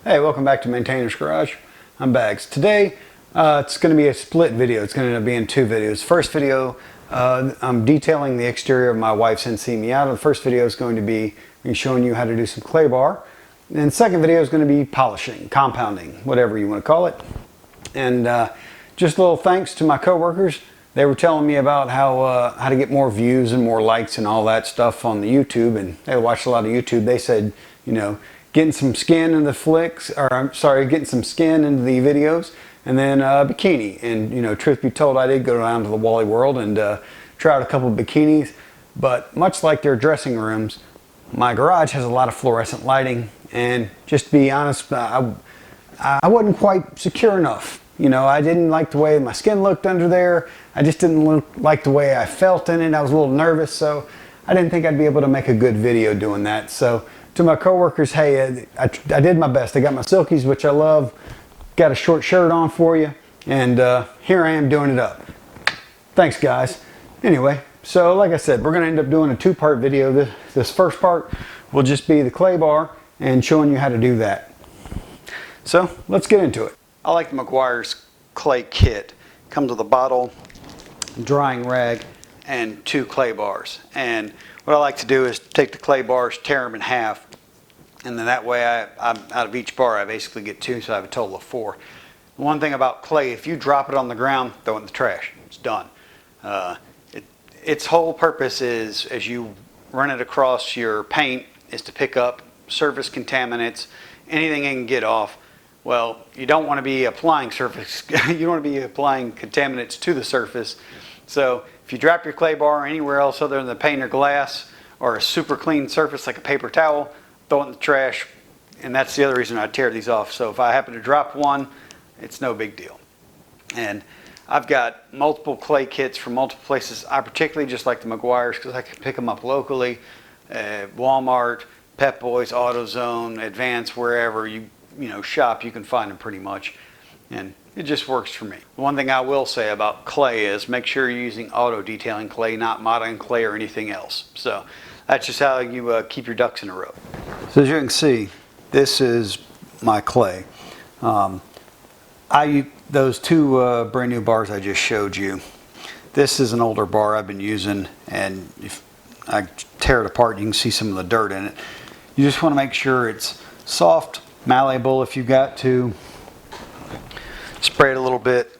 Hey, welcome back to Maintainer's Garage. I'm Bags. Today, it's going to be a split video. It's going to end up being two videos. First video, I'm detailing the exterior of my wife's NC Miata. The first video is going to be me showing you how to do some clay bar. And the second video is going to be polishing, compounding, whatever you want to call it. And just a little thanks to my coworkers. They were telling me about how to get more views and more likes and all that stuff on the YouTube. And they watched a lot of YouTube. They said, you know, getting some skin in the flicks, or I'm sorry, getting some skin into the videos, and then bikini. And you know, truth be told, I did go down to the Wally World and try out a couple of bikinis. But much like their dressing rooms, my garage has a lot of fluorescent lighting. And just to be honest, I wasn't quite secure enough. You know, I didn't like the way my skin looked under there. I just didn't like the way I felt in it. I was a little nervous, so I didn't think I'd be able to make a good video doing that. So to my coworkers, hey, I did my best. I got my silkies, which I love. Got a short shirt on for you, and here I am doing it up. Thanks, guys. Anyway, so like I said, we're going to end up doing a two-part video. This first part will just be the clay bar and showing you how to do that. So let's get into it. I like the Meguiar's clay kit. Comes with a bottle, drying rag, and 2 clay bars. And what I like to do is take the clay bars, tear them in half, and then that way I'm out of each bar I basically get 2, so I have a total of 4. One thing about clay, if you drop it on the ground, throw it in the trash. It's done. Its whole purpose is, as you run it across your paint, is to pick up surface contaminants, anything it can get off. Well, you don't want to be applying surface, you don't want to be applying contaminants to the surface. So if you drop your clay bar anywhere else other than the paint or glass or a super clean surface like a paper towel, throw it in the trash. And that's the other reason I tear these off. So if I happen to drop one, it's no big deal. And I've got multiple clay kits from multiple places. I particularly just like the Meguiar's because I can pick them up locally. Walmart, Pep Boys, AutoZone, Advance, wherever you shop, you can find them pretty much. And it just works for me. One thing I will say about clay is make sure you're using auto detailing clay, not modern clay or anything else. So that's just how you keep your ducks in a row. So as you can see, this is my clay. Those 2 brand new bars I just showed you. This is an older bar I've been using, and if I tear it apart, you can see some of the dirt in it. You just want to make sure it's soft, malleable if you got to. Spray it a little bit,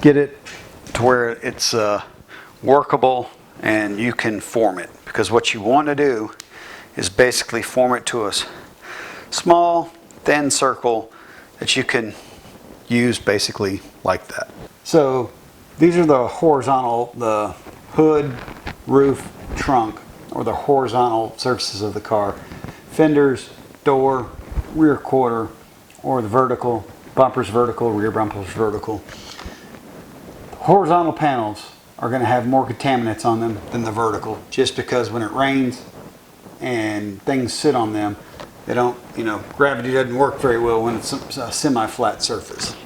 get it to where it's workable and you can form it. Because what you want to do is basically form it to a small, thin circle that you can use basically like that. So these are the horizontal, the hood, roof, trunk, or the horizontal surfaces of the car. Fenders, door, rear quarter, or the vertical. Bumpers vertical, rear bumpers vertical. Horizontal panels are going to have more contaminants on them than the vertical, just because when it rains and things sit on them, they don't, gravity doesn't work very well when it's a semi-flat surface.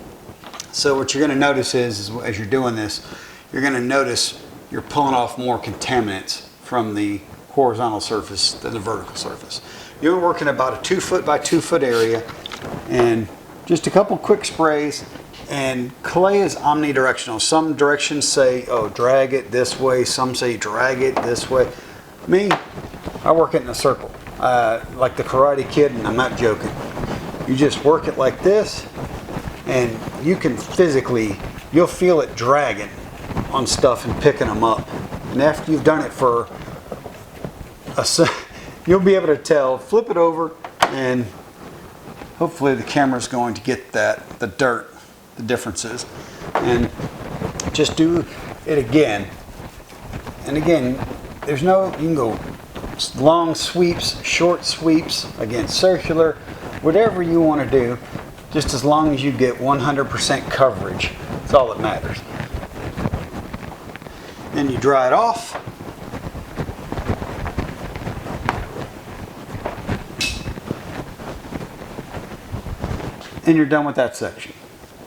So what you're going to notice is as you're doing this, you're going to notice you're pulling off more contaminants from the horizontal surface than the vertical surface. You're working about a 2 foot by 2 foot area, and just a couple quick sprays. And clay is omnidirectional. Some directions say, oh, drag it this way. Some say drag it this way. Me, I work it in a circle, like the Karate Kid, and I'm not joking. You just work it like this, and you can physically, you'll feel it dragging on stuff and picking them up. And after you've done it for you'll be able to tell. Flip it over, and hopefully the camera's going to get that, the dirt, the differences. And just do it again. And again, there's no, you can go long sweeps, short sweeps, again, circular, whatever you want to do, just as long as you get 100% coverage. That's all that matters. Then you dry it off. And you're done with that section.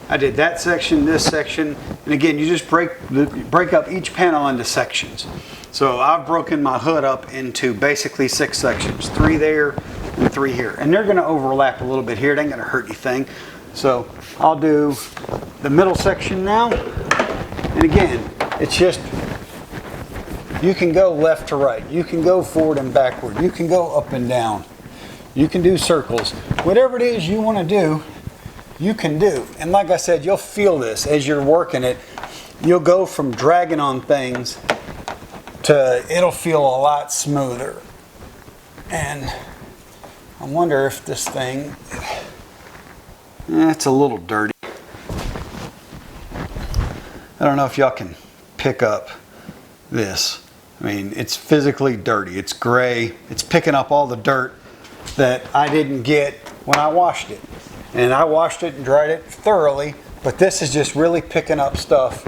I did that section, this section, and again, you just break up each panel into sections. So I've broken my hood up into basically 6 sections. 3 there, and 3 here. And they're going to overlap a little bit here. It ain't going to hurt anything. So I'll do the middle section now. And again, it's just, you can go left to right. You can go forward and backward. You can go up and down. You can do circles. Whatever it is you want to do, you can do. And like I said, you'll feel this as you're working it. You'll go from dragging on things to it'll feel a lot smoother. And I wonder if this thing, it's a little dirty. I don't know if y'all can pick up this. I mean, it's physically dirty. It's gray. It's picking up all the dirt that I didn't get when I washed it. And I washed it and dried it thoroughly, but this is just really picking up stuff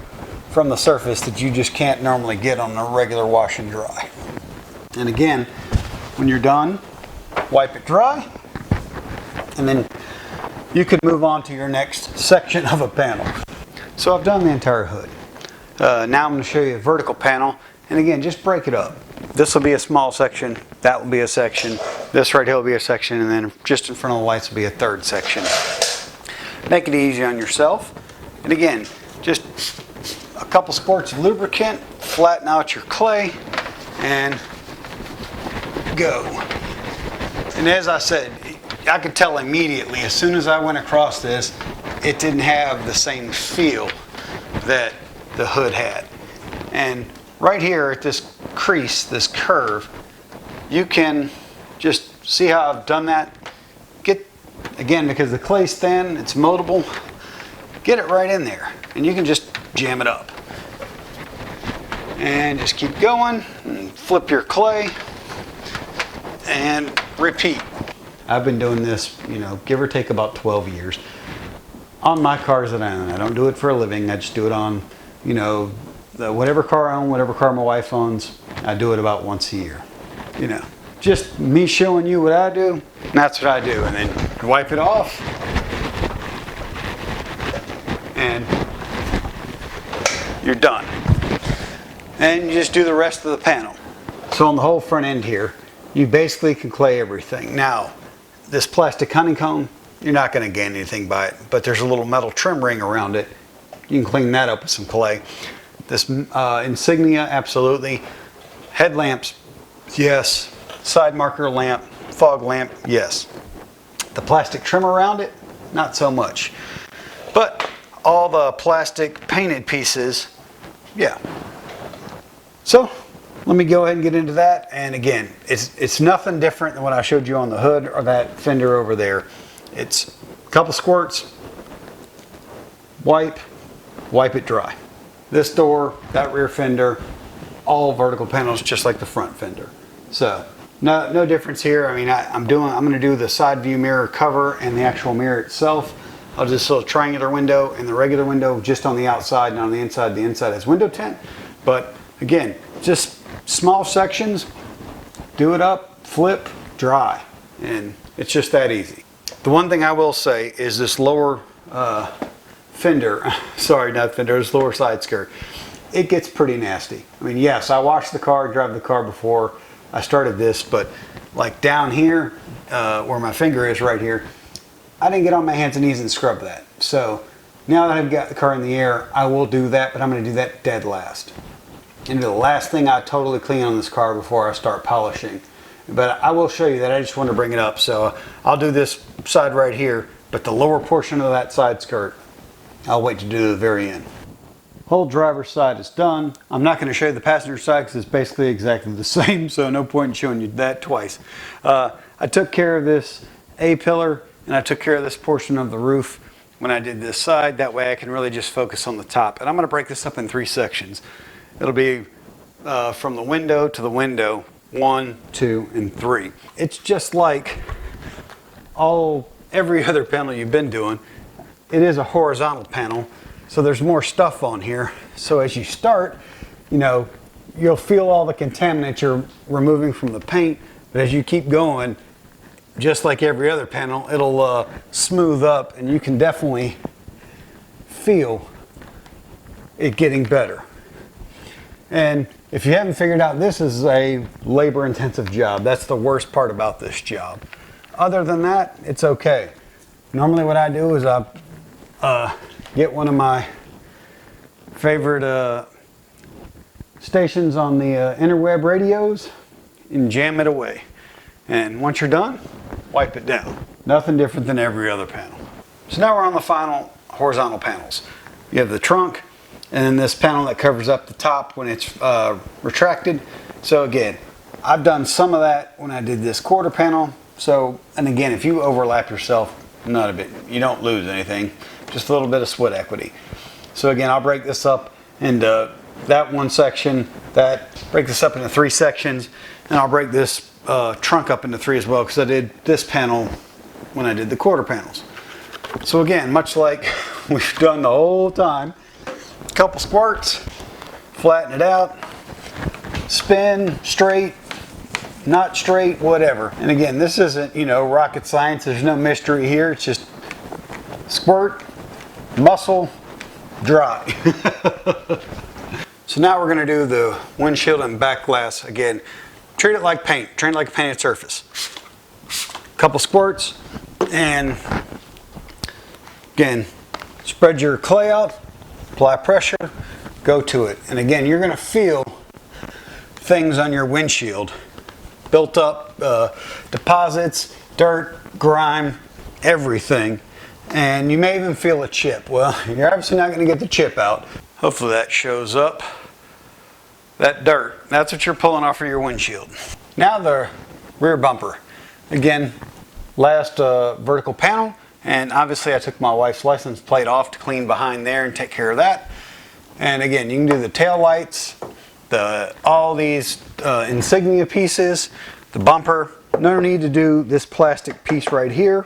from the surface that you just can't normally get on a regular wash and dry. And again, when you're done, wipe it dry, and then you could move on to your next section of a panel. So I've done the entire hood. Now I'm going to show you a vertical panel, and again, just break it up. This will be a small section, that will be a section, this right here will be a section, and then just in front of the lights will be a third section. Make it easy on yourself. And again, just a couple squirts of lubricant, flatten out your clay, and go. And as I said, I could tell immediately, as soon as I went across this, it didn't have the same feel that the hood had. And right here at this crease, this curve, you can just see how I've done that. Get, again, because the clay's thin, it's moldable, get it right in there. And you can just jam it up. And just keep going, and flip your clay, and repeat. I've been doing this, give or take about 12 years. On my cars that I own. I don't do it for a living. I just do it on, whatever car I own, whatever car my wife owns. I do it about once a year. Just me showing you what I do, and that's what I do. And then wipe it off. And you're done. And you just do the rest of the panel. So on the whole front end here, you basically can clay everything. Now, this plastic honeycomb, you're not going to gain anything by it, but there's a little metal trim ring around it. You can clean that up with some clay. This insignia, absolutely. Headlamps, yes. Side marker lamp, fog lamp, yes. The plastic trim around it, not so much. But all the plastic painted pieces, yeah. So let me go ahead and get into that. And again, it's nothing different than what I showed you on the hood or that fender over there. It's a couple squirts, wipe it dry. This door, that rear fender, all vertical panels just like the front fender. So no difference here. I mean, I'm going to do the side view mirror cover and the actual mirror itself. I'll do this little triangular window and the regular window just on the outside, and on the inside has window tint. But again, just small sections, do it up, flip, dry, and it's just that easy. The one thing I will say is this lower fender, sorry, not fender, this lower side skirt, it gets pretty nasty. I mean, yes, I washed the car, drive the car before I started this, but like down here, where my finger is right here, I didn't get on my hands and knees and scrub that. So now that I've got the car in the air, I will do that, but I'm going to do that dead last. And the last thing I totally clean on this car before I start polishing. But I will show you that. I just want to bring it up. So I'll do this side right here, but the lower portion of that side skirt, I'll wait to do the very end. Whole driver's side is done. I'm not going to show you the passenger side because it's basically exactly the same, so no point in showing you that twice. I took care of this A-pillar, and I took care of this portion of the roof when I did this side. That way I can really just focus on the top. And I'm going to break this up in 3 sections. It'll be from the window to the window, 1, 2, and 3. It's just like every other panel you've been doing. It is a horizontal panel, so there's more stuff on here. So as you start, you'll feel all the contaminants you're removing from the paint, but as you keep going, just like every other panel, it'll smooth up, and you can definitely feel it getting better. And if you haven't figured out, this is a labor-intensive job. That's the worst part about this job. other than that, it's okay. Normally what I do is I get one of my favorite stations on the interweb radios and jam it away. And once you're done, wipe it down. Nothing different than every other panel. So now we're on the final horizontal panels. You have the trunk and then this panel that covers up the top when it's retracted. So again, I've done some of that when I did this quarter panel. So, and again, if you overlap yourself, not a bit, you don't lose anything, just a little bit of sweat equity. So again, I'll break this up into that one section, break this up into 3 sections, and I'll break this trunk up into 3 as well, because I did this panel when I did the quarter panels. So again, much like we've done the whole time, a couple squirts, flatten it out, spin, straight, not straight, whatever. And again, this isn't, rocket science. There's no mystery here. It's just squirt, muscle, dry. So now we're going to do the windshield and back glass. Again, treat it like paint. Treat it like a painted surface. Couple squirts, and again, spread your clay out, apply pressure, go to it. And again, you're going to feel things on your windshield. Built up deposits, dirt, grime, everything. And you may even feel a chip. Well, you're obviously not going to get the chip out. Hopefully that shows up. That dirt, that's what you're pulling off of your windshield. Now the rear bumper. Again, last vertical panel. And obviously I took my wife's license plate off to clean behind there and take care of that. And again, you can do the tail lights, all these insignia pieces, the bumper. No need to do this plastic piece right here,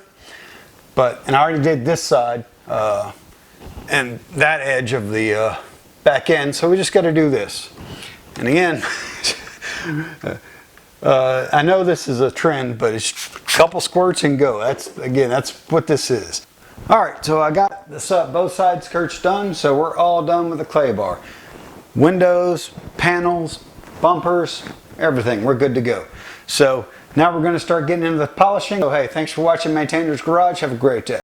and I already did this side and that edge of the back end, so we just got to do this. And again, I know this is a trend, but it's a couple squirts and go. That's what this is. All right, so I got this both sides skirts done, so we're all done with the clay bar. Windows, panels, bumpers, everything, we're good to go. So now we're going to start getting into the polishing. So hey, thanks for watching Maintainer's Garage. Have a great day.